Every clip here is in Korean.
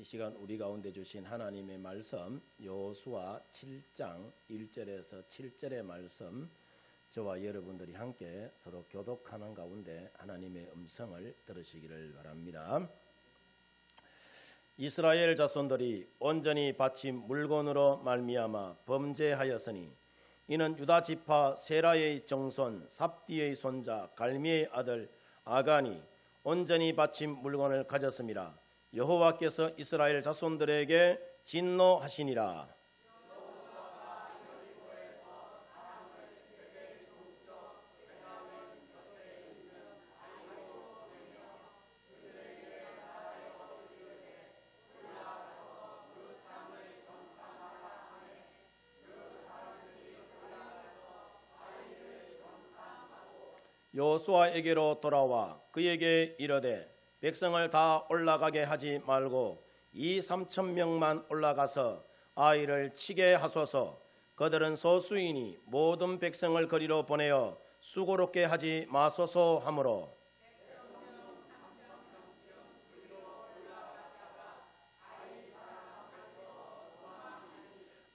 이 시간 우리 가운데 주신 하나님의 말씀 여호수아 7장 1절에서 7절의 말씀 저와 여러분들이 함께 서로 교독하는 가운데 하나님의 음성을 들으시기를 바랍니다. 이스라엘 자손들이 온전히 바친 물건으로 말미암아 범죄하였으니 이는 유다 지파 세라의 정손 삽디의 손자 갈미의 아들 아간이 온전히 바친 물건을 가졌음이라. 여호와께서 이스라엘 자손들에게 진노하시니라. 여호수아에게로 돌아와 그에게 이르되 백성을 다 올라가게 하지 말고 2,3,000명만 올라가서 아이를 치게 하소서. 그들은 소수이니 모든 백성을 거리로 보내어 수고롭게 하지 마소서 하므로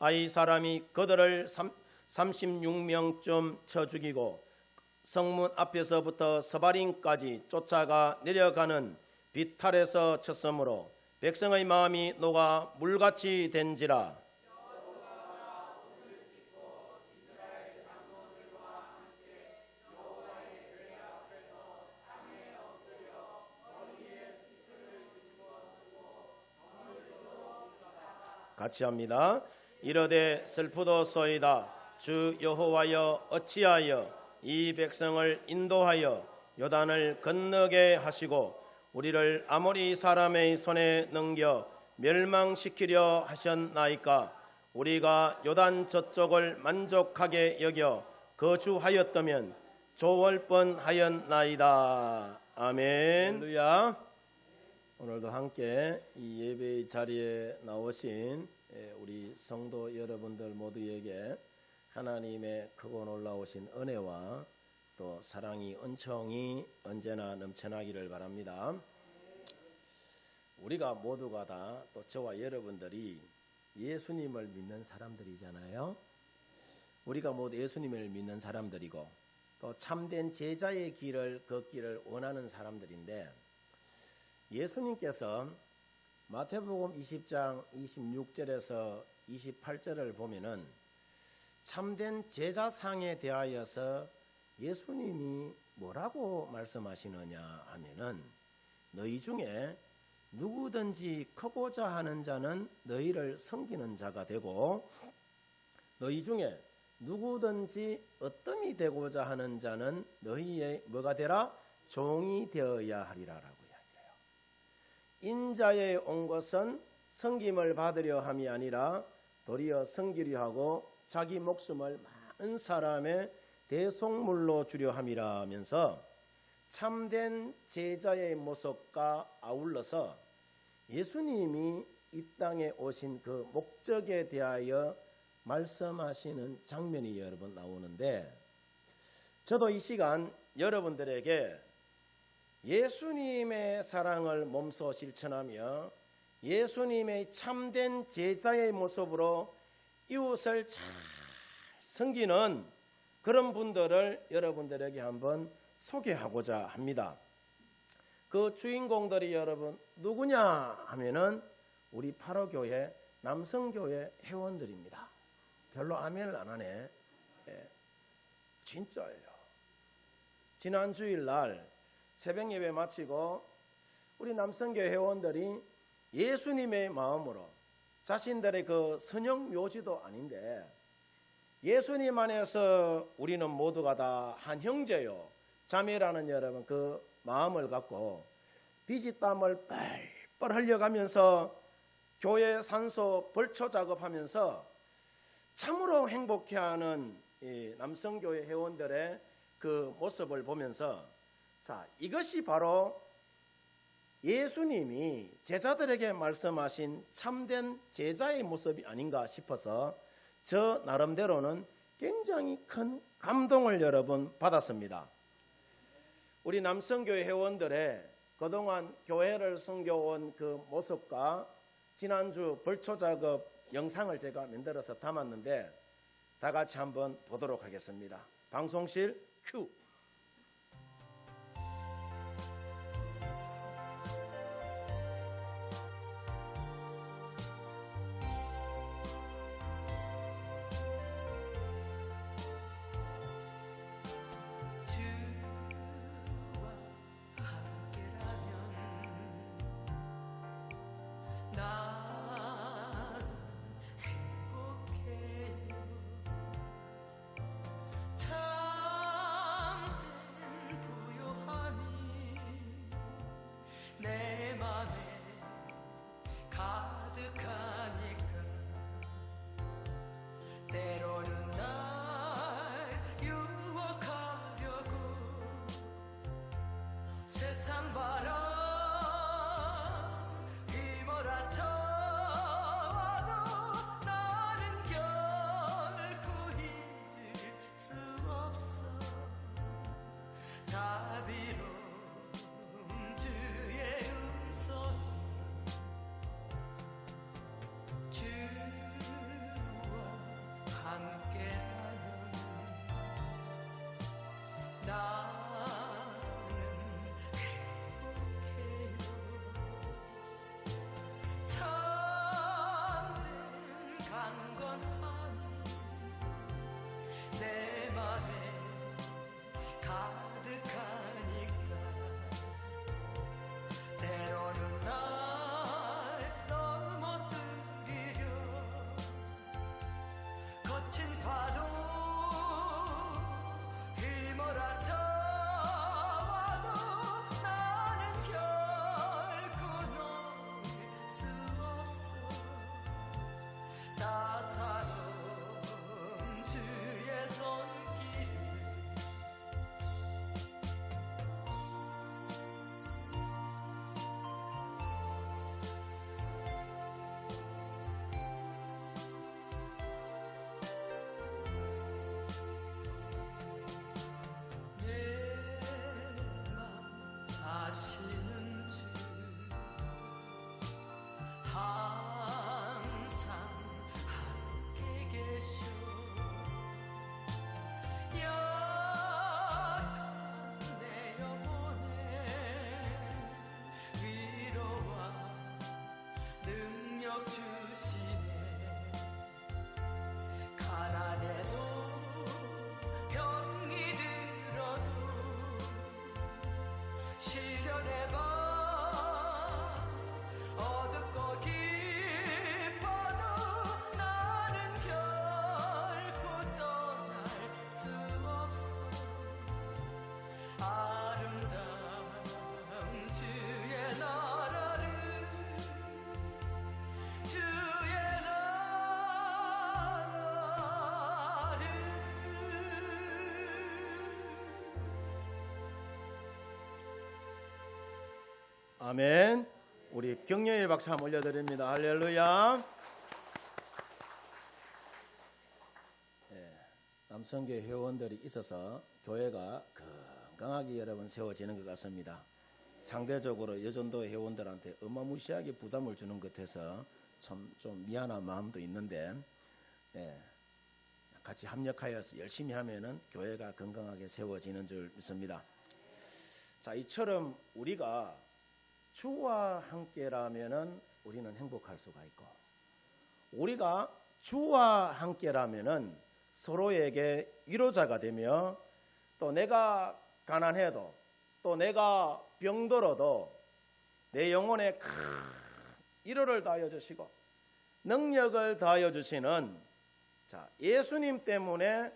아이 사람이 그들을 36명쯤 쳐 죽이고 성문 앞에서부터 서바림까지 쫓아가 내려가는 비탈에서 쳤으므로 백성의 마음이 녹아 물같이 된지라. 같이 합니다. 이르되 슬프도소이다. 주 여호와여 어찌하여 이 백성을 인도하여 요단을 건너게 하시고 우리를 아모리 사람의 손에 넘겨 멸망시키려 하셨나이까. 우리가 요단 저쪽을 만족하게 여겨 거주하였다면 좋을 뻔하였나이다. 아멘. 할렐루야. 오늘도 함께 이 예배의 자리에 나오신 우리 성도 여러분들 모두에게 하나님의 크고 놀라우신 은혜와 또 사랑이 은총이 언제나 넘쳐나기를 바랍니다. 우리가 모두가 다 또 저와 여러분들이 예수님을 믿는 사람들이잖아요. 우리가 모두 예수님을 믿는 사람들이고 또 참된 제자의 길을 걷기를 원하는 사람들인데 예수님께서 마태복음 20장 26절에서 28절을 보면은 참된 제자상에 대하여서 예수님이 뭐라고 말씀하시느냐 하면은 너희 중에 누구든지 크고자 하는 자는 너희를 섬기는 자가 되고 너희 중에 누구든지 어뜸이 되고자 하는 자는 너희의 뭐가 되라? 종이 되어야 하리라라고 이야기해요. 인자에 온 것은 섬김을 받으려 함이 아니라 도리어 섬기려 하고 자기 목숨을 많은 사람의 대속물로 주려 함이라 하면서 참된 제자의 모습과 아울러서 예수님이 이 땅에 오신 그 목적에 대하여 말씀하시는 장면이 여러분 나오는데 저도 이 시간 여러분들에게 예수님의 사랑을 몸소 실천하며 예수님의 참된 제자의 모습으로 이웃을 잘 섬기는 그런 분들을 여러분들에게 한번 소개하고자 합니다. 그 주인공들이 여러분 누구냐 하면은 우리 8호교회 남성교회 회원들입니다. 별로 아멘을 안 하네. 진짜예요. 지난 주일날 새벽 예배 마치고 우리 남성교회 회원들이 예수님의 마음으로 자신들의 그 선형 묘지도 아닌데 예수님 안에서 우리는 모두가 다 한 형제요 자매라는 여러분 그 마음을 갖고 비지땀을 뻘뻘 흘려가면서 교회 산소 벌초 작업하면서 참으로 행복해하는 이 남성교회 회원들의 그 모습을 보면서 자 이것이 바로 예수님이 제자들에게 말씀하신 참된 제자의 모습이 아닌가 싶어서 저 나름대로는 굉장히 큰 감동을 여러분 받았습니다. 우리 남성교회 회원들의 그동안 교회를 섬겨온 그 모습과 지난주 벌초 작업 영상을 제가 만들어서 담았는데 다 같이 한번 보도록 하겠습니다. 방송실 큐. 세상 바람 휘몰아쳐 와도 나는 결코 잊을 수 없어. 자비로운 주의 음성, 주와 함께하면 나는 참된 강건함이 내 맘에 가득하니까 때로는 날 넘어뜨리려 거친 파도 휘몰아쳐 와도 나는 결코 놓을 수 없어. 따사로운 주의 손길을 내 맘 아시는 주 항상 함께 계셔. 약한 내 영혼에 위로와 능력 주시네. 가난해도 병이 들어도 시련의 밤 어둡고 깊어도 나는 결코 떠날 수 없어. 아름다운 주의 나라를 주의 나라를 아멘. 우리 격려의 박수 한번 올려드립니다. 할렐루야. 남성교회 회원들이 있어서 교회가 건강하게 여러분 세워지는 것 같습니다. 상대적으로 여전도 회원들한테 어마무시하게 부담을 주는 것 같아서 참 좀 미안한 마음도 있는데 같이 합력하여서 열심히 하면은 교회가 건강하게 세워지는 줄 믿습니다. 자, 이처럼 우리가 주와 함께라면은 우리는 행복할 수가 있고, 우리가 주와 함께라면은 서로에게 위로자가 되며, 또 내가 가난해도 또 내가 병들어도 내 영혼에 큰 위로를 다하여 주시고 능력을 다하여 주시는 예수님 때문에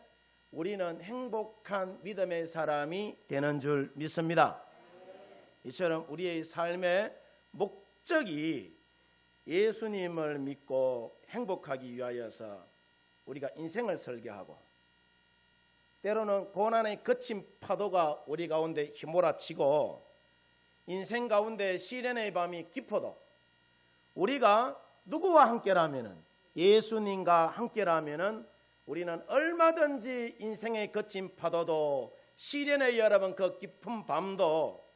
우리는 행복한 믿음의 사람이 되는 줄 믿습니다. 이처럼 우리의 삶의 목적이 예수님을 믿고 행복하기 위하여서 우리가 인생을 설계하고, 때로는 고난의 거친 파도가 우리 가운데 휘몰아치고 인생 가운데 시련의 밤이 깊어도 우리가 누구와 함께라면은, 예수님과 함께라면은 우리는 얼마든지 인생의 거친 파도도 시련의 여러분 그 깊은 밤도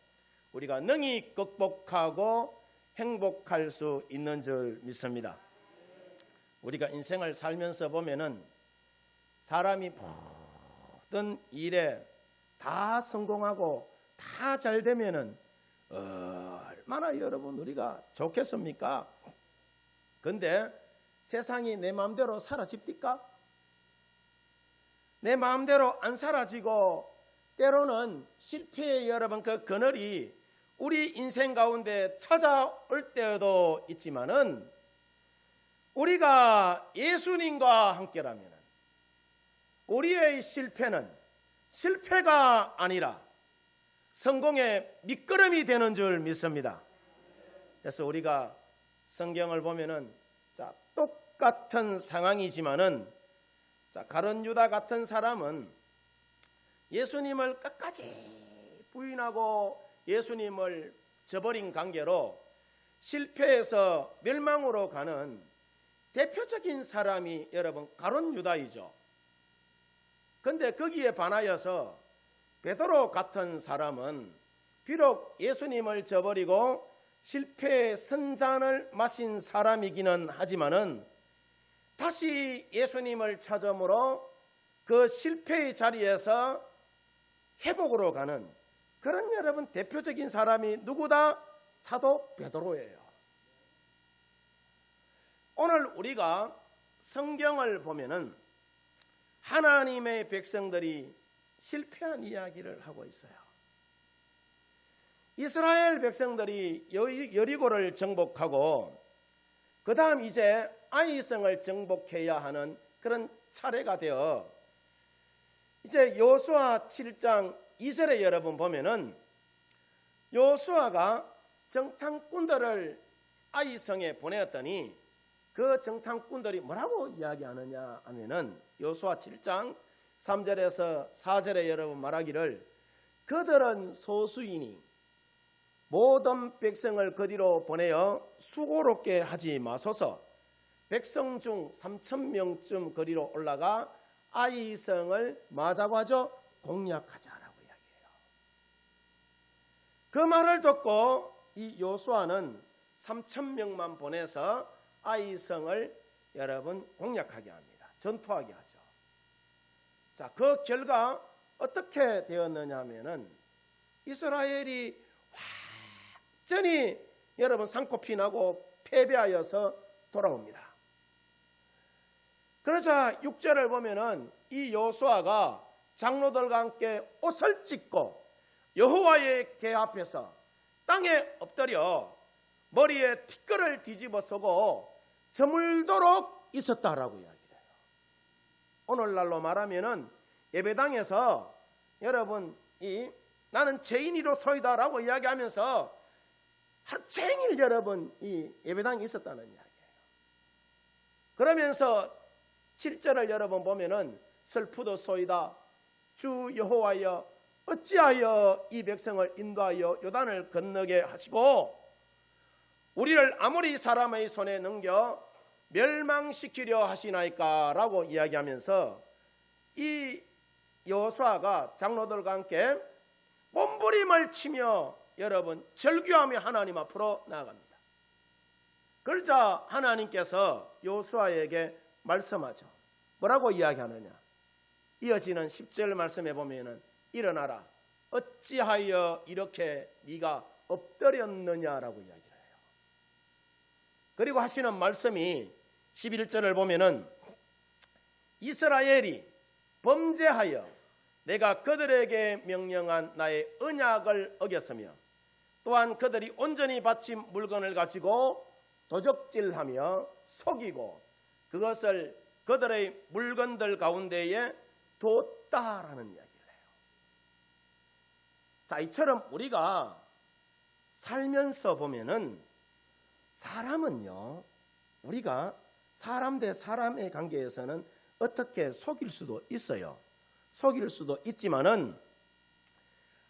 우리가 능히 극복하고 행복할 수 있는 줄 믿습니다. 우리가 인생을 살면서 보면은 사람이 모든 일에 다 성공하고 다 잘 되면은 얼마나 여러분 우리가 좋겠습니까? 근데 세상이 내 마음대로 사라집니까? 내 마음대로 안 사라지고 때로는 실패의 여러분 그 그늘이 우리 인생 가운데 찾아올 때도 있지만은 우리가 예수님과 함께라면 우리의 실패는 실패가 아니라 성공의 밑거름이 되는 줄 믿습니다. 그래서 우리가 성경을 보면은 똑같은 상황이지만은 가룟 유다 같은 사람은 예수님을 끝까지 부인하고 예수님을 저버린 관계로 실패해서 멸망으로 가는 대표적인 사람이 여러분 가룟 유다이죠. 근데 거기에 반하여서 베드로 같은 사람은 비록 예수님을 저버리고 실패의 선잔을 마신 사람이기는 하지만은 다시 예수님을 찾음으로 그 실패의 자리에서 회복으로 가는 그런 여러분 대표적인 사람이 누구다? 사도 베드로예요. 오늘 우리가 성경을 보면은 하나님의 백성들이 실패한 이야기를 하고 있어요. 이스라엘 백성들이 여리고를 정복하고 그 다음 이제 아이성을 정복해야 하는 그런 차례가 되어 이제 여호수아 7장 2절에 여러분 보면은 여호수아가 정탐꾼들을 아이성에 보내었더니 그 정탐꾼들이 뭐라고 이야기하느냐 하면은 여호수아 7장 3절에서 4절에 여러분 말하기를 그들은 소수이니 모든 백성을 그뒤로 보내어 수고롭게 하지 마소서. 백성 중 3,000명쯤 거리로 올라가 아이성을 마자고 하죠? 공략하자라고 이야기해요. 그 말을 듣고 이 여호수아는 3,000명만 보내서 아이성을 여러분 공략하게 합니다. 전투하게 하죠. 자, 그 결과 어떻게 되었느냐 하면은 이스라엘이 완전히 여러분 산코피나고 패배하여서 돌아옵니다. 그러자 6절을 보면은 이 여호수아가 장로들과 함께 옷을 찢고 여호와의 궤 앞에서 땅에 엎드려 머리에 티끌을 뒤집어 쓰고 저물도록 있었다라고 이야기해요. 오늘날로 말하면은 예배당에서 여러분 나는 죄인이로소이다라고 이야기하면서 하루 종일 여러분 이 예배당에 있었다는 이야기예요. 그러면서 7절을 여러분 보면은 슬프도소이다 주 여호와여 어찌하여 이 백성을 인도하여 요단을 건너게 하시고 우리를 아모리 사람의 손에 넘겨 멸망시키려 하시나이까 라고 이야기하면서 이 여호수아가 장로들과 함께 몸부림을 치며 여러분 절규하며 하나님 앞으로 나아갑니다. 그러자 하나님께서 여호수아에게 말씀하죠. 뭐라고 이야기하느냐? 이어지는 10절 말씀해 보면은 일어나라. 어찌하여 이렇게 네가 엎드렸느냐라고 이야기해요. 그리고 하시는 말씀이 11절을 보면은 이스라엘이 범죄하여 내가 그들에게 명령한 나의 언약을 어겼으며 또한 그들이 온전히 바친 물건을 가지고 도적질하며 속이고 그것을 그들의 물건들 가운데에 뒀다라는 이야기를 해요. 자, 이처럼 우리가 살면서 보면은 사람은요, 우리가 사람 대 사람의 관계에서는 어떻게 속일 수도 있어요. 속일 수도 있지만은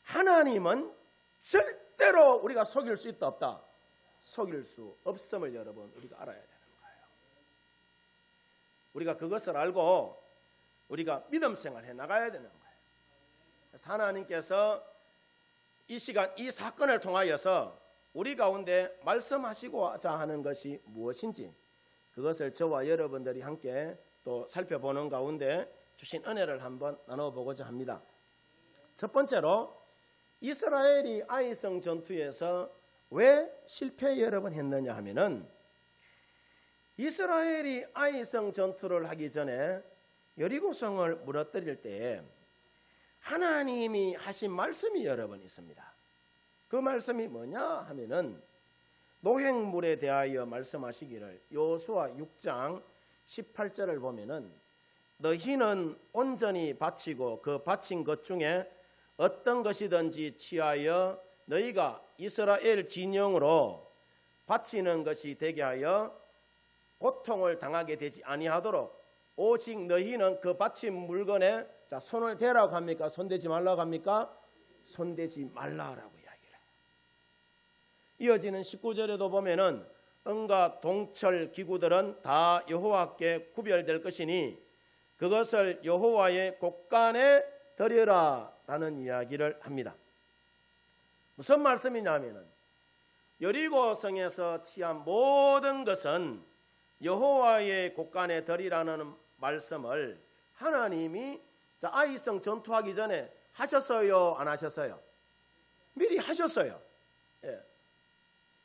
하나님은 절대로 우리가 속일 수 있다 없다. 속일 수 없음을 여러분 우리가 알아야 되는 거예요. 우리가 그것을 알고 우리가 믿음 생활 해 나가야 되는 거예요. 그래서 하나님께서 이 시간 이 사건을 통하여서 우리 가운데 말씀하시고자 하는 것이 무엇인지 그것을 저와 여러분들이 함께 또 살펴보는 가운데 주신 은혜를 한번 나눠보고자 합니다. 첫 번째로 이스라엘이 아이성 전투에서 왜 실패 여러 번 했느냐 하면은 이스라엘이 아이성 전투를 하기 전에 여리고성을 무너뜨릴 때에 하나님이 하신 말씀이 여러 번 있습니다. 그 말씀이 뭐냐 하면은 노획물에 대하여 말씀하시기를 여호수아 6장 18절을 보면은 너희는 온전히 바치고 그 바친 것 중에 어떤 것이든지 취하여 너희가 이스라엘 진영으로 바치는 것이 되게 하여 고통을 당하게 되지 아니하도록 오직 너희는 그 바친 물건에 손을 대라고 합니까? 손대지 말라고 합니까? 손대지 말라라고 이야기를 해요. 이어지는 19절에도 보면은 은과 동철 기구들은 다 여호와께 구별될 것이니 그것을 여호와의 곳간에 드려라 라는 이야기를 합니다. 무슨 말씀이냐면은 여리고성에서 취한 모든 것은 여호와의 곳간에 드리라는 말씀을 하나님이 아이성 전투하기 전에 하셨어요? 안 하셨어요? 미리 하셨어요.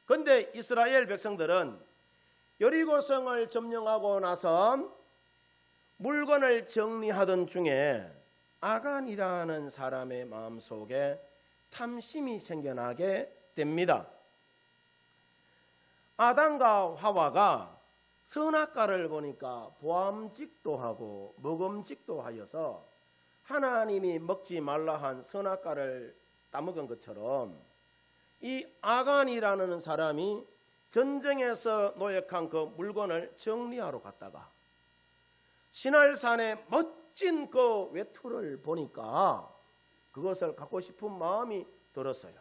그런데 이스라엘 백성들은 여리고성을 점령하고 나서 물건을 정리하던 중에 아간이라는 사람의 마음속에 탐심이 생겨나게 됩니다. 아담과 하와가 선악과를 보니까 보암직도 하고 먹음직도 하여서 하나님이 먹지 말라 한 선악과를 따먹은 것처럼 이 아간이라는 사람이 전쟁에서 노획한 그 물건을 정리하러 갔다가 시날산의 멋진 그 외투를 보니까 그것을 갖고 싶은 마음이 들었어요.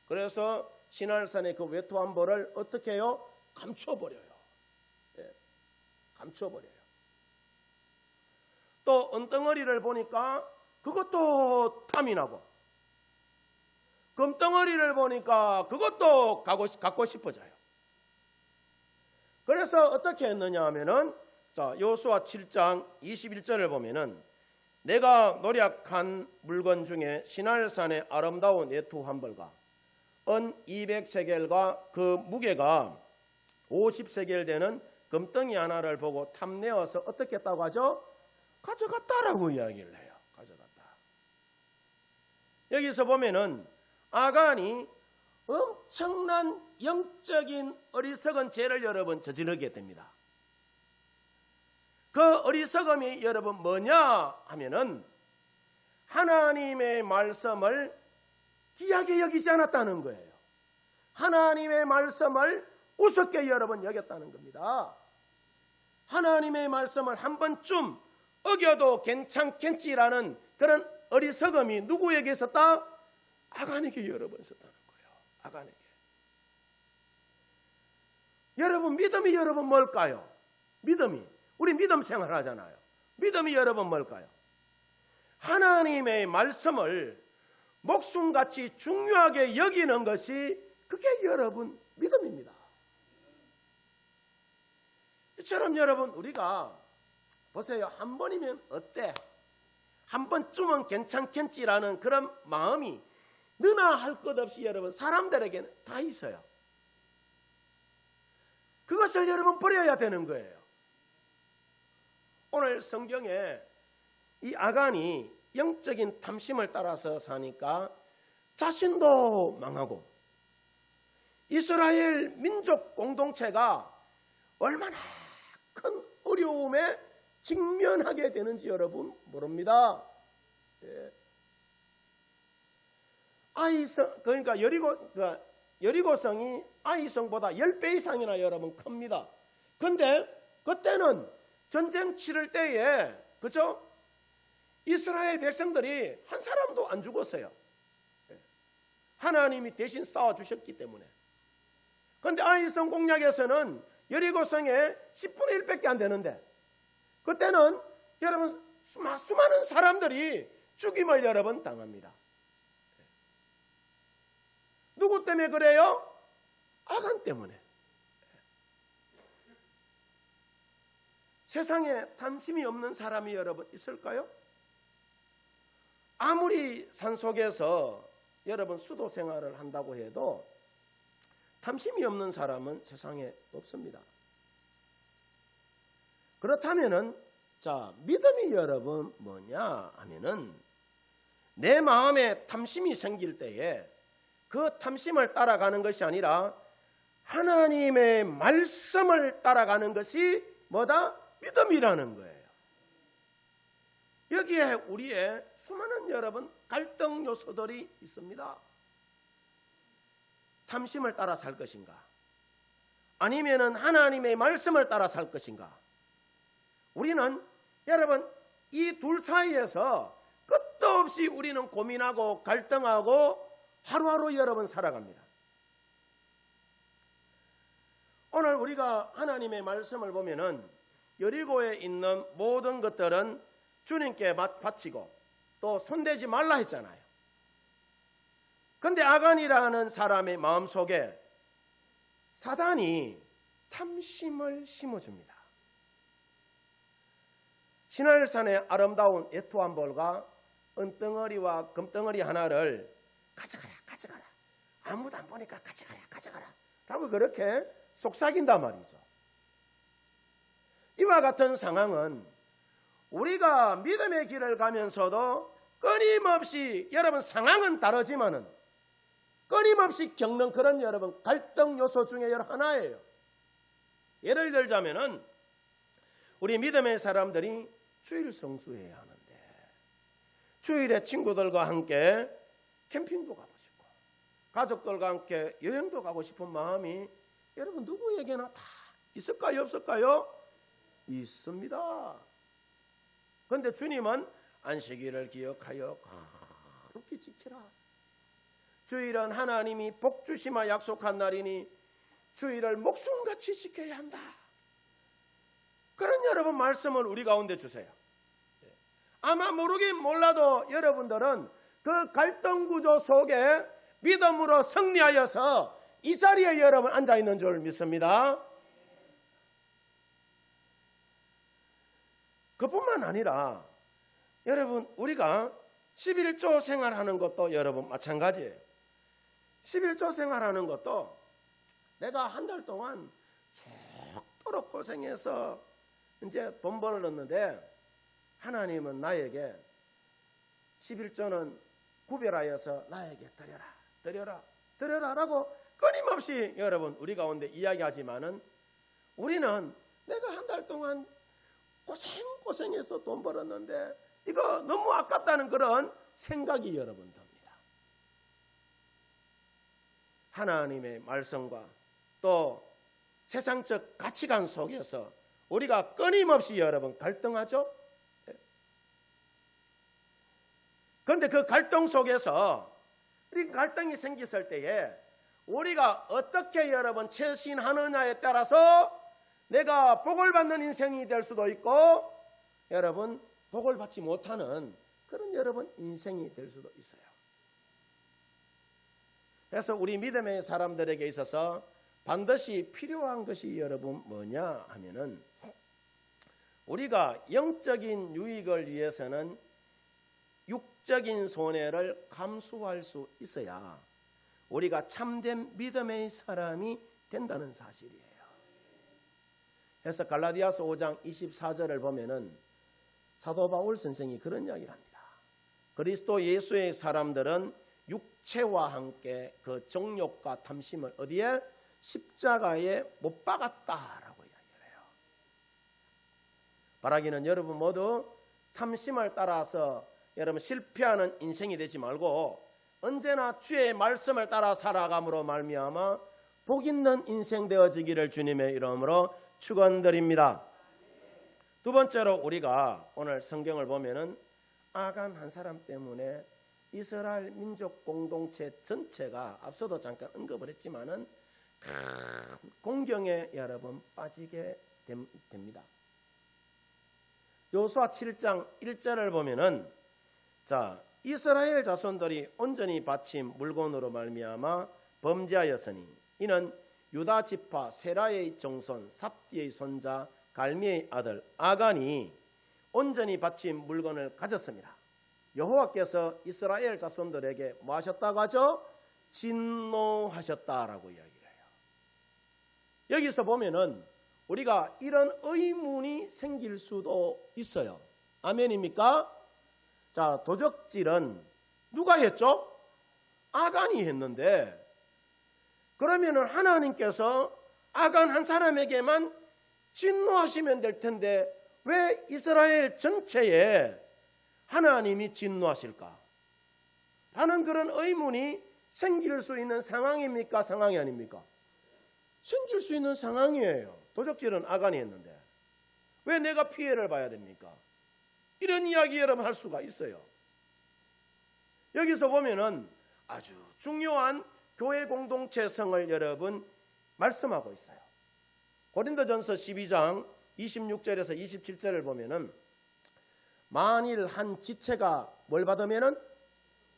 그래서 시날산의 그 외투 한 벌을 어떻게 해요? 감춰버려요. 감춰버려요. 또 은덩어리를 보니까 그것도 탐이 나고 금덩어리를 보니까 그것도 갖고 싶어져요. 그래서 어떻게 했느냐 하면은 여호수아 7장 21절을 보면은 내가 노력한 물건 중에 시날산의 아름다운 외투 한 벌과 은 200세겔과 그 무게가 50세겔 되는 금덩이 하나를 보고 탐내어서 어떻게 했다고 하죠? 가져갔다라고 이야기를 해요. 가져갔다. 여기서 보면은 아간이 엄청난 영적인 어리석은 죄를 여러분 저지르게 됩니다. 그 어리석음이 여러분 뭐냐 하면은 하나님의 말씀을 귀하게 여기지 않았다는 거예요. 하나님의 말씀을 우습게 여러분 여겼다는 겁니다. 하나님의 말씀을 한 번쯤 어겨도 괜찮겠지라는 그런 어리석음이 누구에게 있었다? 아간에게 여러분 있었다는 거예요. 아간에게. 여러분 믿음이 여러분 뭘까요? 믿음이 우리 믿음 생활 하잖아요. 믿음이 여러분 뭘까요? 하나님의 말씀을 목숨같이 중요하게 여기는 것이 그게 여러분 믿음입니다. 이처럼 여러분 우리가 보세요. 한 번이면 어때? 한 번쯤은 괜찮겠지라는 그런 마음이 너나 할 것 없이 여러분 사람들에게는 다 있어요. 그것을 여러분 버려야 되는 거예요. 오늘 성경에 이 아간이 영적인 탐심을 따라서 사니까 자신도 망하고 이스라엘 민족 공동체가 얼마나 큰 어려움에 직면하게 되는지 여러분 모릅니다. 아이성 그러니까 여리고성이 아이성보다 10배 이상이나 여러분 큽니다. 그런데 그때는 전쟁 치를 때에 그죠? 이스라엘 백성들이 한 사람도 안 죽었어요. 하나님이 대신 싸워주셨기 때문에. 그런데 아이성 공략에서는 여리고성의 10분의 1밖에 안 되는데 그때는 여러분 수많은 사람들이 죽임을 여러 번 당합니다. 누구 때문에 그래요? 아간 때문에. 세상에 탐심이 없는 사람이 여러분 있을까요? 아무리 산속에서 여러분 수도 생활을 한다고 해도 탐심이 없는 사람은 세상에 없습니다. 그렇다면은 자, 믿음이 여러분 뭐냐 하면은 내 마음에 탐심이 생길 때에 그 탐심을 따라가는 것이 아니라 하나님의 말씀을 따라가는 것이 뭐다? 믿음이라는 거예요. 여기에 우리의 수많은 여러분 갈등 요소들이 있습니다. 탐심을 따라 살 것인가? 아니면은 하나님의 말씀을 따라 살 것인가? 우리는 여러분 이 둘 사이에서 끝도 없이 우리는 고민하고 갈등하고 하루하루 여러분 살아갑니다. 오늘 우리가 하나님의 말씀을 보면은 여리고에 있는 모든 것들은 주님께 바치고 또 손대지 말라 했잖아요. 그런데 아간이라는 사람의 마음속에 사단이 탐심을 심어줍니다. 시날산의 아름다운 에투암볼과 은덩어리와 금덩어리 하나를 가져가라 아무도 안 보니까 가져가라 라고 그렇게 속삭인단 말이죠. 이와 같은 상황은 우리가 믿음의 길을 가면서도 끊임없이 여러분 상황은 다르지만은 끊임없이 겪는 그런 여러분 갈등 요소 중에 하나예요. 예를 들자면은 우리 믿음의 사람들이 주일 성수해야 하는데 주일에 친구들과 함께 캠핑도 가고 싶고 가족들과 함께 여행도 가고 싶은 마음이 여러분 누구에게나 다 있을까요? 없을까요? 있습니다. 그런데 주님은 안식일을 기억하여 거룩히 지키라. 주일은 하나님이 복 주시마 약속한 날이니 주일을 목숨같이 지켜야 한다. 그런 여러분 말씀을 우리 가운데 주세요. 아마 모르긴 몰라도 여러분들은 그 갈등 구조 속에 믿음으로 승리하여서 이 자리에 여러분 앉아 있는 줄 믿습니다. 그뿐만 아니라 여러분 우리가 11조 생활하는 것도 여러분 마찬가지예요. 11조 생활하는 것도 내가 한 달 동안 죽도록 고생해서 이제 돈 벌었는데 하나님은 나에게 11조는 구별하여서 나에게 드려라 라고 끊임없이 여러분 우리 가운데 이야기하지만은 우리는 내가 한 달 동안 고생해서 돈 벌었는데 이거 너무 아깝다는 그런 생각이 여러분 듭니다. 하나님의 말씀과 또 세상적 가치관 속에서 우리가 끊임없이 여러분 갈등하죠. 그런데 그 갈등 속에서 이 갈등이 생겼을 때에 우리가 어떻게 여러분 처신하느냐에 따라서 내가 복을 받는 인생이 될 수도 있고 여러분 복을 받지 못하는 그런 여러분 인생이 될 수도 있어요. 그래서 우리 믿음의 사람들에게 있어서 반드시 필요한 것이 여러분 뭐냐 하면은 우리가 영적인 유익을 위해서는 육적인 손해를 감수할 수 있어야 우리가 참된 믿음의 사람이 된다는 사실이에요. 그래서 갈라디아서 5장 24절을 보면은 사도 바울 선생이 그런 이야기를 합니다. 그리스도 예수의 사람들은 육체와 함께 그 정욕과 탐심을 어디에? 십자가에 못 박았다라고 이야기를 해요. 바라기는 여러분 모두 탐심을 따라서 여러분 실패하는 인생이 되지 말고 언제나 주의 말씀을 따라 살아감으로 말미암아 복 있는 인생 되어지기를 주님의 이름으로 축원드립니다. 두 번째로 우리가 오늘 성경을 보면은 아간 한 사람 때문에 이스라엘 민족 공동체 전체가 앞서도 잠깐 언급을 했지만은 공경에 여러분 빠지게 됩니다. 여호수아 7장 1절을 보면은 자 이스라엘 자손들이 온전히 바친 물건으로 말미암아 범죄하였으니 이는 유다 지파 세라의 정손 삽디의 손자 갈미의 아들 아간이 온전히 바친 물건을 가졌습니다. 여호와께서 이스라엘 자손들에게 뭐 하셨다고 하죠? 진노하셨다라고 이야기를 해요. 여기서 보면은 우리가 이런 의문이 생길 수도 있어요. 아멘입니까? 자, 도적질은 누가 했죠? 아간이 했는데, 그러면은 하나님께서 아간 한 사람에게만 진노하시면 될 텐데 왜 이스라엘 전체에 하나님이 진노하실까? 라는 그런 의문이 생길 수 있는 상황입니까? 상황이 아닙니까? 생길 수 있는 상황이에요. 도적질은 아간이 했는데 왜 내가 피해를 봐야 됩니까? 이런 이야기 여러분 할 수가 있어요. 여기서 보면은 아주 중요한 교회 공동체성을 여러분 말씀하고 있어요. 고린도전서 12장 26절에서 27절을 보면은 만일 한 지체가 뭘 받으면은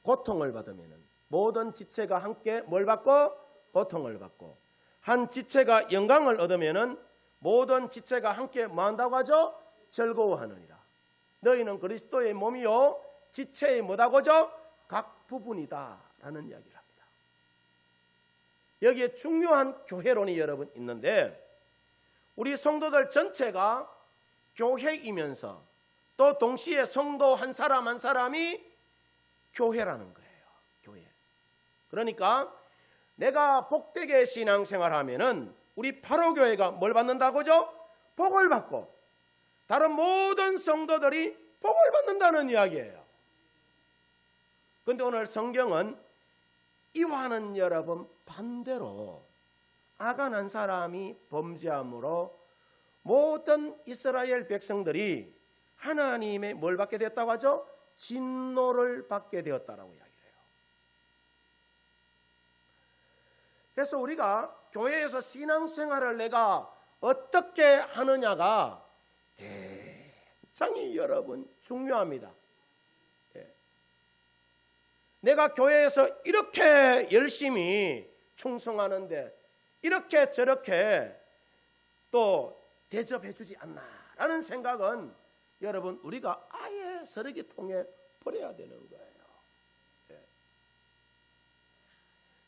고통을 받으면은 모든 지체가 함께 뭘 받고 고통을 받고 한 지체가 영광을 얻으면은 모든 지체가 함께 뭐 한다고 하죠? 즐거워하느니라. 너희는 그리스도의 몸이요 지체의 뭐다고죠? 각 부분이다 라는 이야기를 합니다. 여기에 중요한 교회론이 여러분 있는데 우리 성도들 전체가 교회이면서 또 동시에 성도 한 사람 한 사람이 교회라는 거예요. 교회. 그러니까 내가 복되게 신앙생활하면은 우리 파로교회가 뭘 받는다고죠? 복을 받고 다른 모든 성도들이 복을 받는다는 이야기예요. 그런데 오늘 성경은 이와는 여러분 반대로 아간 한 사람이 범죄함으로 모든 이스라엘 백성들이 하나님의 뭘 받게 되었다고 하죠? 진노를 받게 되었다라고 이야기해요. 그래서 우리가 교회에서 신앙생활을 내가 어떻게 하느냐가 굉장히 여러분 중요합니다. 내가 교회에서 이렇게 열심히 충성하는데 이렇게 저렇게 또 대접해 주지 않나라는 생각은 여러분 우리가 아예 쓰레기통에 버려야 되는 거예요.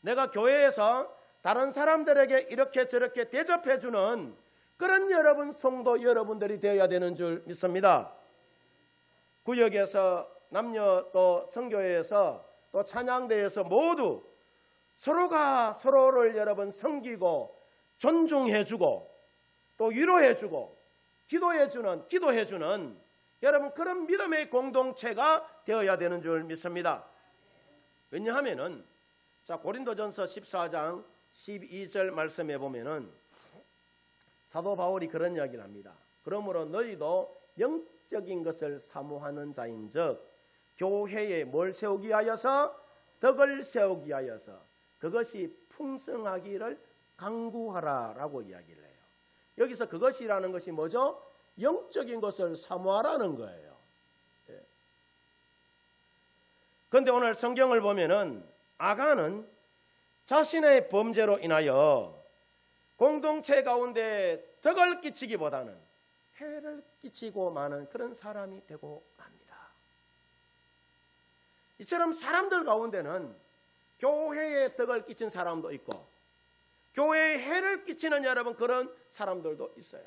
내가 교회에서 다른 사람들에게 이렇게 저렇게 대접해 주는 그런 여러분 성도 여러분들이 되어야 되는 줄 믿습니다. 구역에서 남녀 또 선교회에서 또 찬양대에서 모두 서로가 서로를 여러분 섬기고 존중해주고 또 위로해주고 기도해주는 여러분 그런 믿음의 공동체가 되어야 되는 줄 믿습니다. 왜냐하면은 자 고린도전서 14장 12절 말씀해 보면은 사도 바울이 그런 이야기를 합니다. 그러므로 너희도 영적인 것을 사모하는 자인즉 교회에 뭘 세우기 위하여서 덕을 세우기 위하여서 그것이 풍성하기를 강구하라라고 이야기를 해요. 여기서 그것이라는 것이 뭐죠? 영적인 것을 사모하라는 거예요. 그런데 오늘 성경을 보면은 아간은 자신의 범죄로 인하여 공동체 가운데 덕을 끼치기보다는 해를 끼치고 마는 그런 사람이 되고 맙니다. 이처럼 사람들 가운데는 교회에 덕을 끼친 사람도 있고 교회에 해를 끼치는 여러분 그런 사람들도 있어요.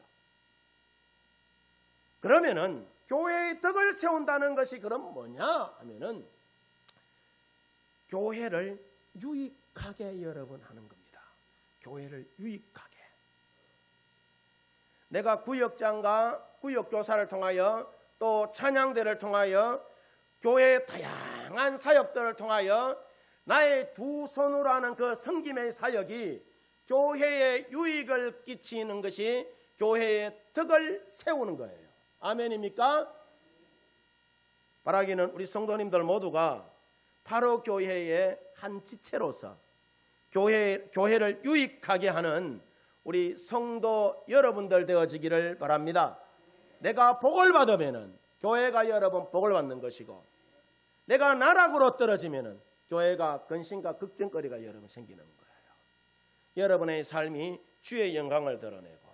그러면은 교회의 덕을 세운다는 것이 그럼 뭐냐 하면은 교회를 유익하게 여러분 하는 겁니다. 교회를 유익하게. 내가 구역장과 구역교사를 통하여 또 찬양대를 통하여 교회의 다양한 사역들을 통하여 나의 두 손으로 하는 그 섬김의 사역이 교회에 유익을 끼치는 것이 교회의 덕을 세우는 거예요. 아멘입니까? 바라기는 우리 성도님들 모두가 바로 교회의 한 지체로서 교회를 유익하게 하는 우리 성도 여러분들 되어지기를 바랍니다. 내가 복을 받으면은 교회가 여러분 복을 받는 것이고 내가 나락으로 떨어지면은 교회가 근심과 걱정거리가 여러분 생기는 거예요. 여러분의 삶이 주의 영광을 드러내고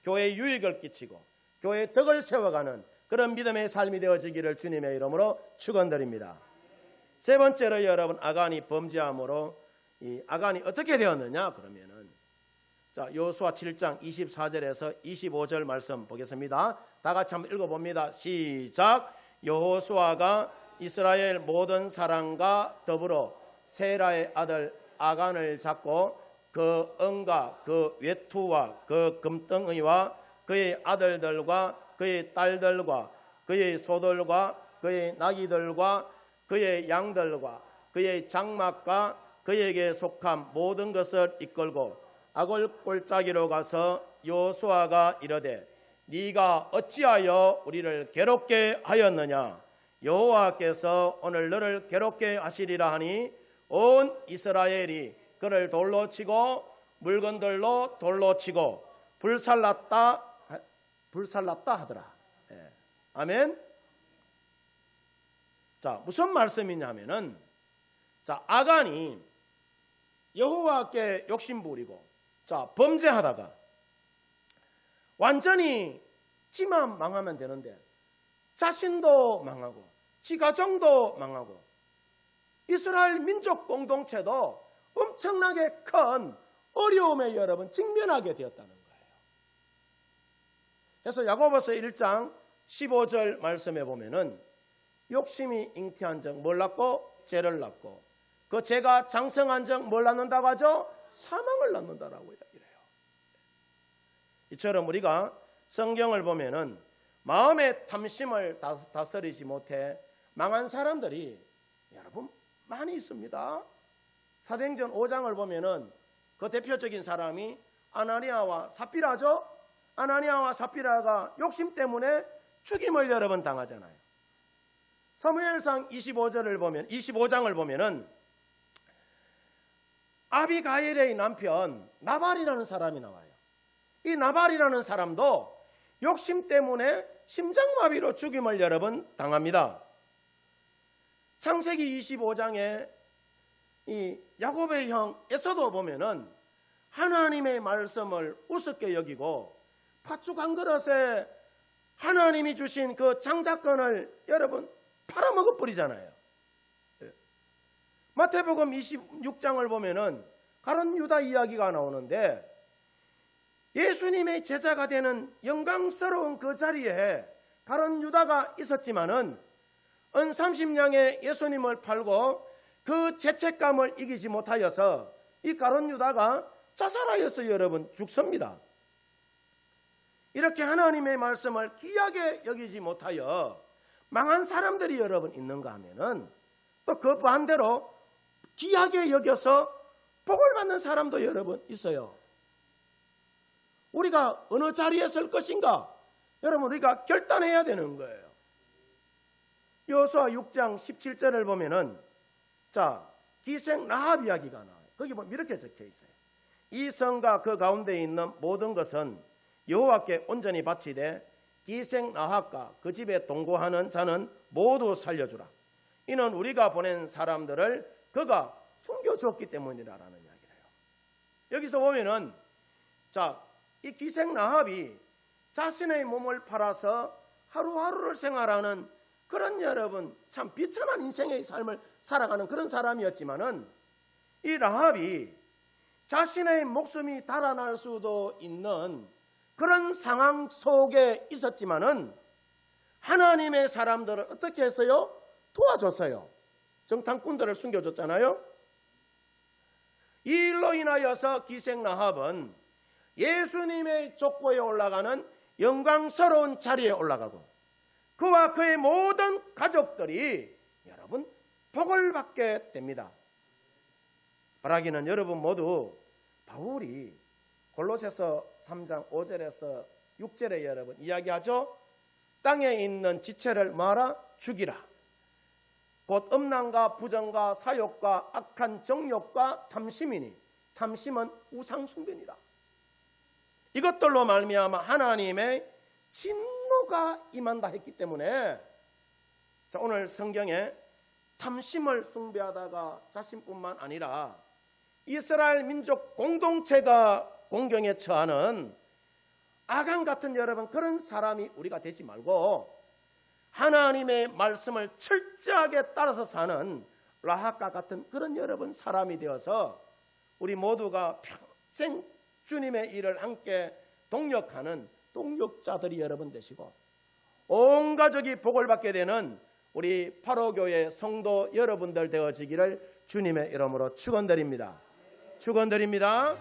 교회에 유익을 끼치고 교회의 덕을 세워가는 그런 믿음의 삶이 되어지기를 주님의 이름으로 축원드립니다. 세 번째로 여러분, 아간이 범죄함으로 이 아간이 어떻게 되었느냐 그러면은, 자, 여호수아 7장 24절에서 25절 말씀 보겠습니다. 다 같이 한번 읽어봅니다. 시작. 여호수아가 이스라엘 모든 사람과 더불어 세라의 아들 아간을 잡고 그 은과 그 외투와 그 금덩이와 그의 아들들과 그의 딸들과 그의 소들과 그의 나귀들과 그의 양들과 그의 장막과 그에게 속한 모든 것을 이끌고 아골 골짜기로 가서 여호수아가 이르되 네가 어찌하여 우리를 괴롭게 하였느냐? 여호와께서 오늘 너를 괴롭게 하시리라 하니 온 이스라엘이 그를 돌로 치고 물건들로 돌로 치고 불살랐다 하더라. 예. 아멘. 자, 무슨 말씀이냐 하면은, 자, 아간이 여호와께 욕심 부리고, 자, 범죄하다가 완전히 지만 망하면 되는데 자신도 망하고 지 가정도 망하고 이스라엘 민족 공동체도 엄청나게 큰 어려움에 여러분 직면하게 되었다는 거예요. 그래서 야고보서 1장 15절 말씀에 보면은 욕심이 잉태한 적 뭘 낳고? 죄를 낳고 그 죄가 장성한 적 뭘 낳는다고 하죠? 사망을 낳는다라고 이야기를 해요. 이처럼 우리가 성경을 보면은 마음의 탐심을 다스리지 못해 망한 사람들이 여러분 많이 있습니다. 사도행전 5장을 보면은 그 대표적인 사람이 아나니아와 삽비라죠. 아나니아와 삽비라가 욕심 때문에 죽임을 여러 번 당하잖아요. 사무엘상 25장을 보면은 아비가일의 남편 나발이라는 사람이 나와요. 이 나발이라는 사람도 욕심 때문에 심장마비로 죽임을 여러 번 당합니다. 창세기 25장에 이 야곱의 형 에서도 보면은 하나님의 말씀을 우습게 여기고 팥죽 한 그릇에 하나님이 주신 그 장자권을 여러분 팔아먹어 버리잖아요. 마태복음 26장을 보면은 가룟 유다 이야기가 나오는데 예수님의 제자가 되는 영광스러운 그 자리에 가룟 유다가 있었지만은 은 30냥에 예수님을 팔고 그 죄책감을 이기지 못하여서 이 가룟 유다가 자살하여서 여러분 죽습니다. 이렇게 하나님의 말씀을 귀하게 여기지 못하여 망한 사람들이 여러분 있는가 하면은 또 그 반대로 귀하게 여겨서 복을 받는 사람도 여러분 있어요. 우리가 어느 자리에 설 것인가? 여러분 우리가 결단해야 되는 거예요. 여호수아 6장 17절을 보면은 자, 기생 라합 이야기가 나와요. 거기 보면 이렇게 적혀 있어요. 이 성과 그 가운데 있는 모든 것은 여호와께 온전히 바치되 기생 라합과 그 집에 동거하는 자는 모두 살려주라. 이는 우리가 보낸 사람들을 그가 숨겨주었기 때문이라는 이야기를 해요. 여기서 보면은 자, 이 기생 라합이 자신의 몸을 팔아서 하루하루를 생활하는 그런 여러분 참 비천한 인생의 삶을 살아가는 그런 사람이었지만은 이 라합이 자신의 목숨이 달아날 수도 있는 그런 상황 속에 있었지만은 하나님의 사람들을 어떻게 했어요? 도와줬어요. 정탐꾼들을 숨겨줬잖아요. 이 일로 인하여서 기생 라합은 예수님의 족보에 올라가는 영광스러운 자리에 올라가고 그와 그의 모든 가족들이 여러분 복을 받게 됩니다. 바라기는 여러분 모두 바울이 골로새서 3장 5절에서 6절에 여러분 이야기하죠. 땅에 있는 지체를 뭐하라? 죽이라. 곧 음란과 부정과 사욕과 악한 정욕과 탐심이니 탐심은 우상숭배니라. 이것들로 말미암아 하나님의 진노가 임한다 했기 때문에 자, 오늘 성경에 탐심을 숭배하다가 자신뿐만 아니라 이스라엘 민족 공동체가 공경에 처하는 아간 같은 여러분 그런 사람이 우리가 되지 말고 하나님의 말씀을 철저하게 따라서 사는 라합과 같은 그런 여러분 사람이 되어서 우리 모두가 평생 주님의 일을 함께 동력하는 동력자들이 여러분 되시고 온 가족이 복을 받게 되는 우리 파로교회 성도 여러분들 되어지기를 주님의 이름으로 축원드립니다. 축원드립니다.